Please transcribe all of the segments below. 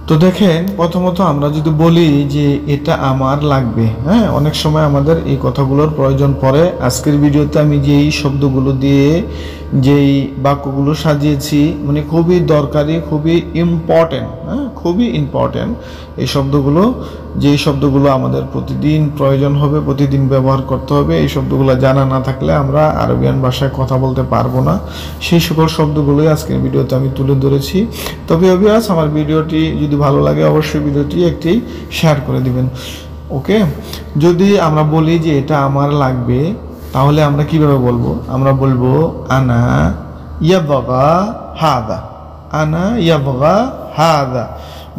তো দেখেন, প্রথমত আমরা যদি বলি যে এটা আমার লাগবে, হ্যাঁ, অনেক সময় আমাদের এই কথাগুলোর প্রয়োজন পড়ে। আজকের ভিডিওতে আমি যেই শব্দগুলো দিয়ে যেই বাক্যগুলো সাজিয়েছি, মানে খুবই দরকারি, খুবই ইম্পর্টেন্ট, হ্যাঁ, খুবই ইম্পর্টেন্ট এই শব্দগুলো। যেই শব্দগুলো আমাদের প্রতিদিন প্রয়োজন হবে, প্রতিদিন ব্যবহার করতে হবে। এই শব্দগুলো জানা না থাকলে আমরা আরবিয়ান ভাষায় কথা বলতে পারবো না। সেই সকল শব্দগুলোই আজকের ভিডিওতে আমি তুলে ধরেছি। তবে ভিউয়ার্স, আমার ভিডিওটি যদি ভালো লাগে অবশ্যই ভিডিওটি একটি শেয়ার করে দিবেন। ওকে, যদি আমরা বলি যে এটা আমার লাগবে, তাহলে আমরা কিভাবে বলবো? আমরা বলবো আনা ইয়াবগা হাদা, আনা ইয়াবগা হাদা।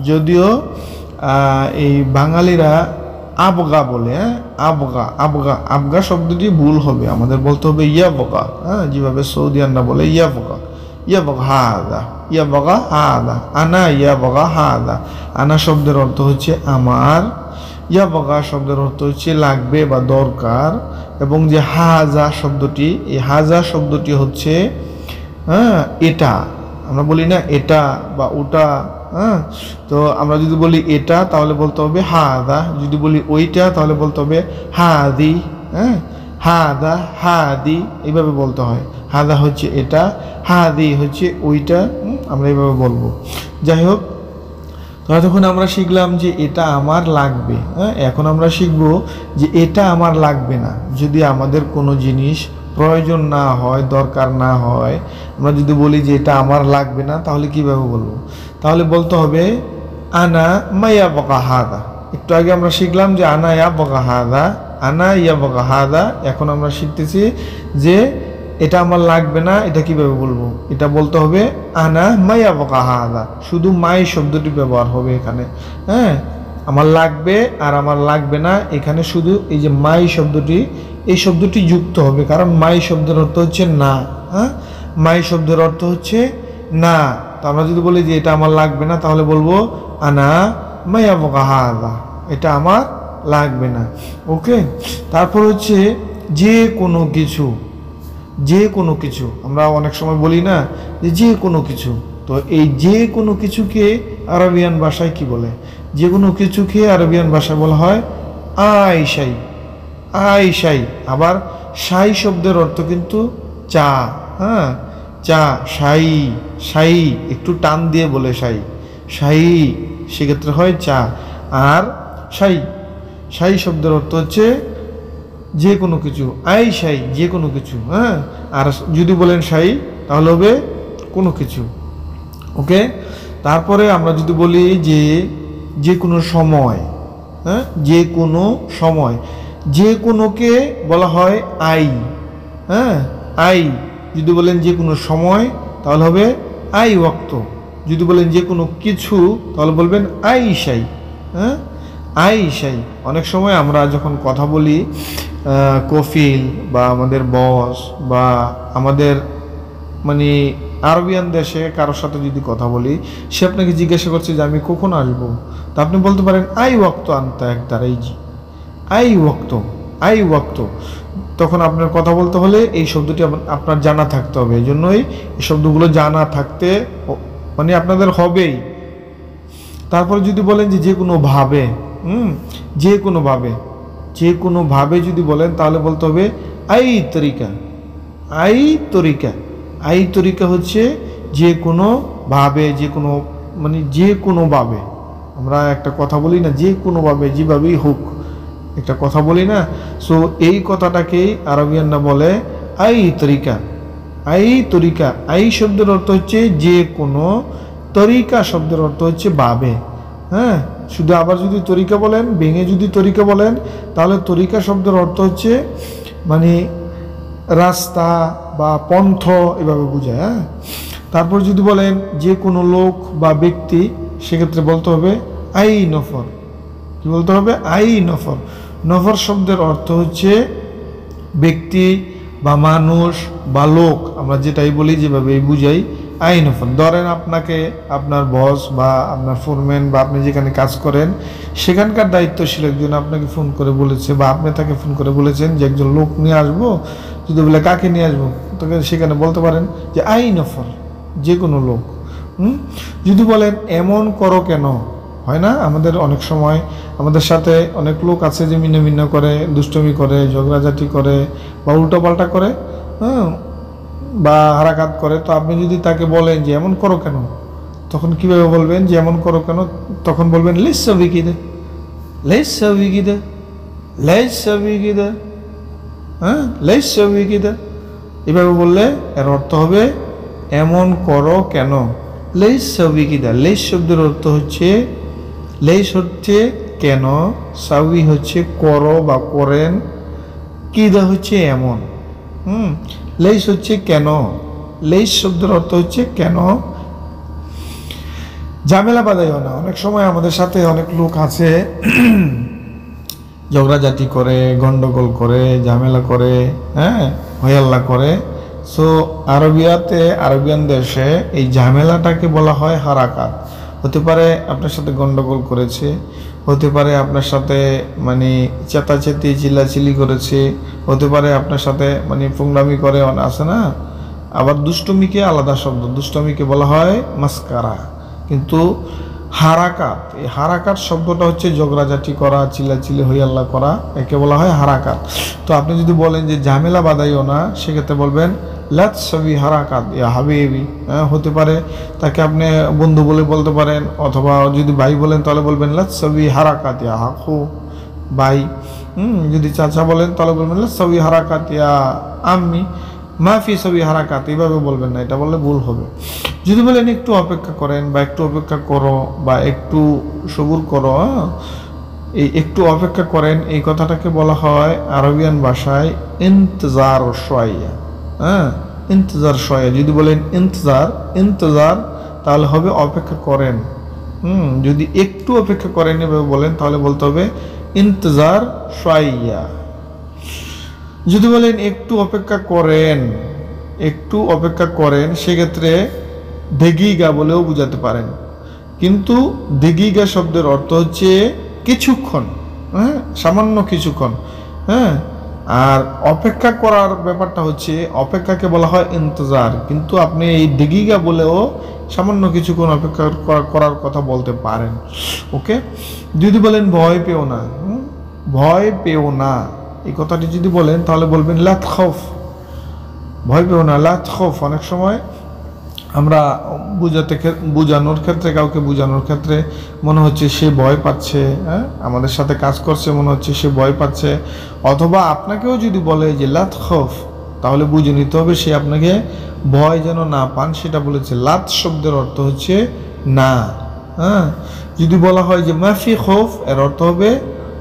যদিও এই বাঙালিরা আবগা বলে, হ্যাঁ, আবগা আবগা আবগা শব্দটি ভুল হবে, আমাদের বলতে হবে ইয়াবগা, হ্যাঁ, যেভাবে সৌদিয়ানরা বলে ইয়াবগা, ইয়াবগা হাদা, ইয়াবগা হাদা, আনা ইয়াবগা হাদা। আনা শব্দের অর্থ হচ্ছে আমার, ইয়াবগা শব্দের অর্থ হচ্ছে লাগবে বা দরকার, এবং যে হাজা শব্দটি, এই হাজা শব্দটি হচ্ছে, হ্যাঁ, এটা। আমরা বলি না এটা বা ওটা, হ্যাঁ, তো আমরা যদি বলি এটা তাহলে বলতে হবে হাদা, যদি বলি ওইটা তাহলে বলতে হবে হাদি, হ্যাঁ, হাদা হাদি, এইভাবে বলতে হয়। হাদা হচ্ছে এটা, হাদি হচ্ছে ওইটা, আমরা এইভাবে বলবো। যাই হোক, তো তখন আমরা শিখলাম যে এটা আমার লাগবে, হ্যাঁ। এখন আমরা শিখবো যে এটা আমার লাগবে না। যদি আমাদের কোনো জিনিস প্রয়োজন না হয়, দরকার না হয়, আমরা যদি বলি যে এটা আমার লাগবে না, তাহলে কিভাবে বলবো? তাহলে বলতে হবে আনা মাইয়া বকা হাদা। একটু আগে আমরা শিখলাম যে আনা ইয়া বকা হাদা, আনা ইয়া বকা হাদা। এখন আমরা শিখতেছি যে এটা আমার লাগবে না, এটা কিভাবে বলবো? এটা বলতে হবে আনা মাইয়া বকা হাদা। শুধু মাই শব্দটি ব্যবহার হবে এখানে, হ্যাঁ। আমার লাগবে আর আমার লাগবে না, এখানে শুধু এই যে মাই শব্দটি, এই শব্দটি যুক্ত হবে, কারণ মাই শব্দের অর্থ হচ্ছে না, হ্যাঁ, মাই শব্দের অর্থ হচ্ছে না। তো আমরা যদি বলি যে এটা আমার লাগবে না, তাহলে বলবো আনা মাইয়া বকা হাদা, এটা আমার লাগবে না। ওকে, তারপর হচ্ছে যে কোনো কিছু, যে কোনো কিছু। আমরা অনেক সময় বলি না যে যে কোনো কিছু, তো এই যে কোনো কিছুকে আরবিয়ান ভাষায় কি বলে? যে কোনো কিছুকে আরবিয়ান ভাষায় বলা হয় আইশাই, আইশাই। আবার শাই শব্দের অর্থ কিন্তু চা, হ্যাঁ, চা, শাই, শাই একটু টান দিয়ে বলে শাই, শাই, সেক্ষেত্রে হয় চা। আর শাই, শাই শব্দের অর্থ হচ্ছে যে কোনো কিছু, আই শাই, যে কোনো কিছু, হ্যাঁ। আর যদি বলেন শাই তাহলে হবে কোনো কিছু। ওকে, তারপরে আমরা যদি বলি যে যে কোনো সময়, হ্যাঁ, যে কোনো সময়, যে কোনোকে বলা হয় আই, হ্যাঁ, আই। যদি বলেন যে কোনো সময় তাহলে হবে আই ওয়াক্ত। যদি বলেন যে কোনো কিছু তাহলে বলবেন আই শাই, হ্যাঁ, আই শাই। অনেক সময় আমরা যখন কথা বলি, কফিল বা আমাদের বস বা আমাদের মানে আরবিয়ান দেশে কারোর সাথে যদি কথা বলি, সে আপনাকে জিজ্ঞাসা করছে যে আমি কখন আসবো, তা আপনি বলতে পারেন আই ওয়াক্ত আনতা এক দ্বারাই জি, আই ওয়াক্ত, আই ওয়াক্ত। তখন আপনার কথা বলতে হলে এই শব্দটি আপনার জানা থাকতে হবে। এই জন্যই এই শব্দগুলো জানা থাকতে মানে আপনাদের হবেই। তারপরে যদি বলেন যে যে কোনো ভাবে, যে কোনো ভাবে, যে কোনো ভাবে যদি বলেন তাহলে বলতে হবে আই তরিকা, আই তরিকা। আই তরিকা হচ্ছে যে কোনো ভাবে, যে কোনো মানে যে কোনো ভাবে। আমরা একটা কথা বলি না, যে কোনো ভাবে, যেভাবেই হোক একটা কথা বলি না, সো এই কথাটাকেই আরবিয়ানরা বলে আই তরিকা, আই তরিকা। আই শব্দের অর্থ হচ্ছে যে কোনো, তরিকা শব্দের অর্থ হচ্ছে ভাবে, হ্যাঁ। শুধু আবার যদি তরিকা বলেন, ভেঙে যদি তরিকা বলেন, তাহলে তরিকা শব্দের অর্থ হচ্ছে মানে রাস্তা বা পন্থ, এভাবে বোঝায়, হ্যাঁ। তারপর যদি বলেন যে কোনো লোক বা ব্যক্তি, সেক্ষেত্রে বলতে হবে আই নফর। কি বলতে হবে? আই নফর। নফর শব্দের অর্থ হচ্ছে ব্যক্তি বা মানুষ বা লোক, আমরা যেটাই বলি, যেভাবে বুঝাই, আই নফর। ধরেন আপনাকে আপনার বস বা আপনার ফোরম্যান বা আপনি যেখানে কাজ করেন, সেখানকার দায়িত্বশীল একজন আপনাকে ফোন করে বলেছে বা আপনি তাকে ফোন করে বলেছেন যে একজন লোক নিয়ে আসবো। যদি বলে কাকে নিয়ে আসবো, তোকে সেখানে বলতে পারেন যে আই নফর, যে কোনো লোক। যদি বলেন এমন করো কেন, হয় না? আমাদের অনেক সময় আমাদের সাথে অনেক লোক আছে যে মিন্ন করে, দুষ্টমি করে, ঝগড়াঝাটি করে বা উল্টোপাল্টা করে, হ্যাঁ, বা হারাকাত করে। তো আপনি যদি তাকে বলেন যে এমন করো কেন, তখন কিভাবে বলবেন যে এমন করো কেন? তখন বলবেন লেসা বিকিদে, লেসা বিকিদে, লেসা বিকিদে, হ্যাঁ, লেসা বিকিদে। এভাবে বললে এর অর্থ হবে এমন করো কেন। লেসা বিকিদা, লেস শব্দের অর্থ হচ্ছে, লেস হচ্ছে কেন, সাউই হচ্ছে করো বা করেন, কিদা হচ্ছে এমন। লেস হচ্ছে কেন, লেস শব্দের অর্থ হচ্ছে কেন। ঝামেলা বাঁধাইও না। অনেক সময় আমাদের সাথে অনেক লোক আছে ঝগড়াঝাটি করে, গন্ডগোল করে, ঝামেলা করে, হ্যাঁ, হইয়াল্লা করে। সো আরবিয়ান দেশে এই ঝামেলাটাকে বলা হয় হারাকাত। হতে পারে আপনার সাথে গন্ডগোল করেছে, হতে পারে আপনার সাথে মানে চেতাচেতি চিল্লাচিল্লি করেছে, হতে পারে আপনার সাথে মানে ফুংরামি করে, আছে না। আবার দুষ্টমিকে আলাদা শব্দ, দুষ্টমিকে বলা হয় মাস্কারা। কিন্তু হারাকাত, এই হারাকাত শব্দটা হচ্ছে ঝগড়াঝাটি করা, চিল্লাচিল্লি হইয়াল্লা করা, একে বলা হয় হারাকাত। তো আপনি যদি বলেন যে ঝামেলা বাঁধাইও না, সেক্ষেত্রে বলবেন লাত সবি হারাকাত ইয়া হাবিবি। হতে পারে তাকে আপনি বন্ধু বলে বলতে পারেন, অথবা যদি ভাই বলেন তাহলে বলবেন লাত সবি হারাকাত ইয়া হাকু ভাই। যদি চাচা বলেন তাহলে বলবেন লাত সবি হারাকাত ইয়া আম্মি, মাফি সবি হারাকাত। এইভাবে বলবেন না, এটা বললে ভুল হবে। যদি বলেন একটু অপেক্ষা করেন বা একটু অপেক্ষা করো বা একটু সবুর করো, এই একটু অপেক্ষা করেন এই কথাটাকে বলা হয় আরবিয়ান ভাষায় ইন্তজার শোয়া। হ্যাঁ, ইন্তজার শোয়া। যদি বলেন ইন্তজার তাহলে হবে অপেক্ষা করেন। যদি একটু অপেক্ষা করেন এভাবে বলেন তাহলে বলতে হবে ইন্তজার শোয়া। যদি বলেন একটু অপেক্ষা করেন, সেক্ষেত্রে দেগিগা বলেও বুঝাতে পারেন। কিন্তু দেগিগা শব্দের অর্থ হচ্ছে কিছুক্ষণ, হ্যাঁ, সামান্য কিছুক্ষণ। হ্যাঁ, আর অপেক্ষা করার ব্যাপারটা হচ্ছে, অপেক্ষাকে বলা হয় ইন্তজার, কিন্তু আপনি এই দেগিগা বলেও সামান্য কিছুক্ষণ অপেক্ষা করার কথা বলতে পারেন। ওকে। যদি বলেন ভয় পেও না, ভয় পেও না, এই কথাটি যদি বলেন তাহলে বলবেন লাত খৌফ, ভয় পেও না, লাত খৌফ। অনেক সময় আমরা বোঝানোর ক্ষেত্রে, কাউকে বোঝানোর ক্ষেত্রে মনে হচ্ছে সে ভয় পাচ্ছে, হ্যাঁ, আমাদের সাথে কাজ করছে মনে হচ্ছে সে ভয় পাচ্ছে, অথবা আপনাকেও যদি বলে যে লাত খৌফ, তাহলে বুঝে নিতে হবে সে আপনাকে ভয় যেন না পান সেটা বলেছে। লাত শব্দের অর্থ হচ্ছে না। হ্যাঁ, যদি বলা হয় যে মাফি খৌফ, এর অর্থ হবে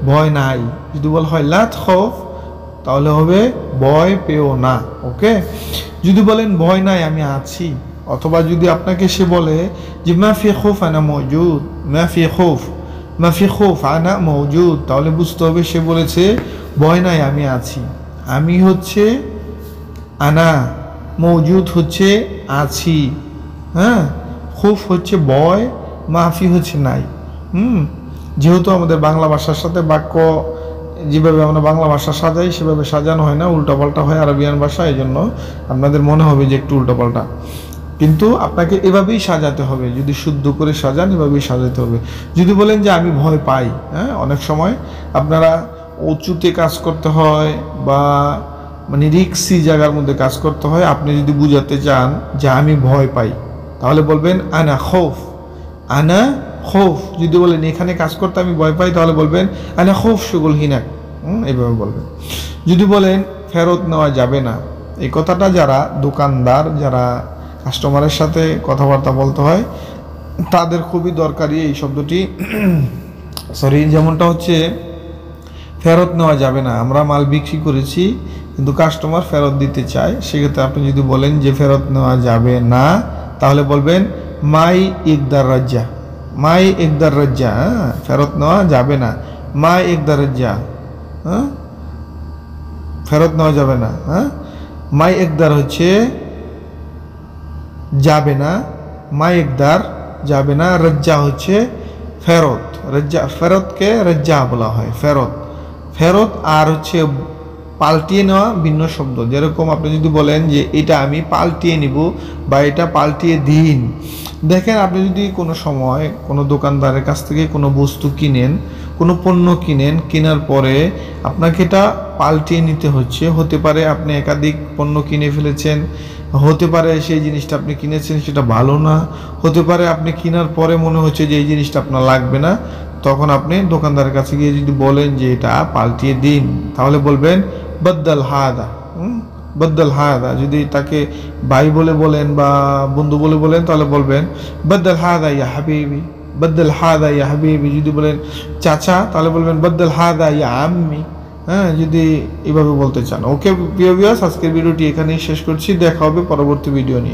ভয় নাই। যদি বলা হয় লাত খৌফ তাহলে হবে ভয় পেও না। ওকে। যদি বলেন ভয় নাই আমি আছি, অথবা যদি আপনাকে সে বলে যে মাফি খৌফ আনা মওজুদ, মাফি খৌফ আনা মওজুদ, তাহলে বুঝতে হবে সে বলেছে ভয় নাই আমি আছি। আমি হচ্ছে আনা, মওজুদ হচ্ছে আছি, হ্যাঁ, খৌফ হচ্ছে ভয়, মাফি হচ্ছে নাই। যেহেতু আমাদের বাংলা ভাষার সাথে বাক্য যেভাবে আমরা বাংলা ভাষা সাজাই সেভাবে সাজানো হয় না, উল্টাপাল্টা হয় আরবিয়ান ভাষা। এই জন্য আপনাদের মনে হবে যে একটু উল্টাপাল্টা, কিন্তু আপনাকে এভাবেই সাজাতে হবে। যদি শুদ্ধ করে সাজান এভাবেই সাজাতে হবে। যদি বলেন যে আমি ভয় পাই, হ্যাঁ, অনেক সময় আপনারা উঁচুতে কাজ করতে হয় বা মানে রিক্সি জায়গার মধ্যে কাজ করতে হয়। আপনি যদি বুঝাতে চান যে আমি ভয় পাই তাহলে বলবেন আনা খৌফ, আনা খৌফ। যদি বলেন এখানে কাজ করতে আমি ভয় পাই তাহলে বলবেন আনা খৌফ শুগুল হিনাক, এইভাবে বলবেন। যদি বলেন ফেরত নেওয়া যাবে না, এই কথাটা যারা দোকানদার, যারা কাস্টমারের সাথে কথাবার্তা বলতে হয় তাদের খুবই দরকারি এই শব্দটি। যেমনটা হচ্ছে ফেরত নেওয়া যাবে না, আমরা মাল বিক্রি করেছি কিন্তু কাস্টমার ফেরত দিতে চায়, সেক্ষেত্রে আপনি যদি বলেন যে ফেরত নেওয়া যাবে না তাহলে বলবেন মাই ইকদার রাজ্জা, মাই ইকদার রাজ্জা। ফেরত নেওয়া যাবে না, মাই ইকদার রাজ্জা, হ্যাঁ, ফেরত নেওয়া যাবে না। হ্যাঁ, মাই ইকদার হচ্ছে যাবে না, মাই ইকদার যাবে না, রাজ্জা হচ্ছে ফেরত, রাজ্জা, ফেরতকে রাজ্জা বলা হয়, ফেরত। ফেরত আর হচ্ছে পাল্টিয়ে নেওয়া ভিন্ন শব্দ। যেরকম আপনি যদি বলেন যে এটা আমি পাল্টিয়ে নিব বা এটা পাল্টিয়ে দিন, দেখেন, আপনি যদি কোনো সময় কোনো দোকানদারের কাছ থেকে কোনো বস্তু কিনেন, কোনো পণ্য কিনেন, কেনার পরে আপনাকে এটা পাল্টিয়ে নিতে হচ্ছে। হতে পারে আপনি একাধিক পণ্য কিনে ফেলেছেন, হতে পারে সেই জিনিসটা আপনি কিনেছেন সেটা ভালো না, হতে পারে আপনি কেনার পরে মনে হচ্ছে যে এই জিনিসটা আপনার লাগবে না। তখন আপনি দোকানদারের কাছে গিয়ে যদি বলেন যে এটা পাল্টিয়ে দিন, তাহলে বলবেন বদ্দাল হাদা। বদ্দাল হাদা। যদি তাকে ভাই বলে বলেন বা বন্ধু বলে বলেন, তাহলে বলবেন বদ্দাল হাদা ইয়া হাবিবি, বদ্দাল হাদা ইয়া হাবিবি। যদি বলেন চাচা, তাহলে বলবেন বদ্দাল হাদা ইয়া আম্মি। হ্যাঁ, যদি এভাবে বলতে চান। ওকে প্রিয় ভিউয়ার্স, আজকের ভিডিওটি এখানেই শেষ করছি। দেখা হবে পরবর্তী ভিডিও নিয়ে।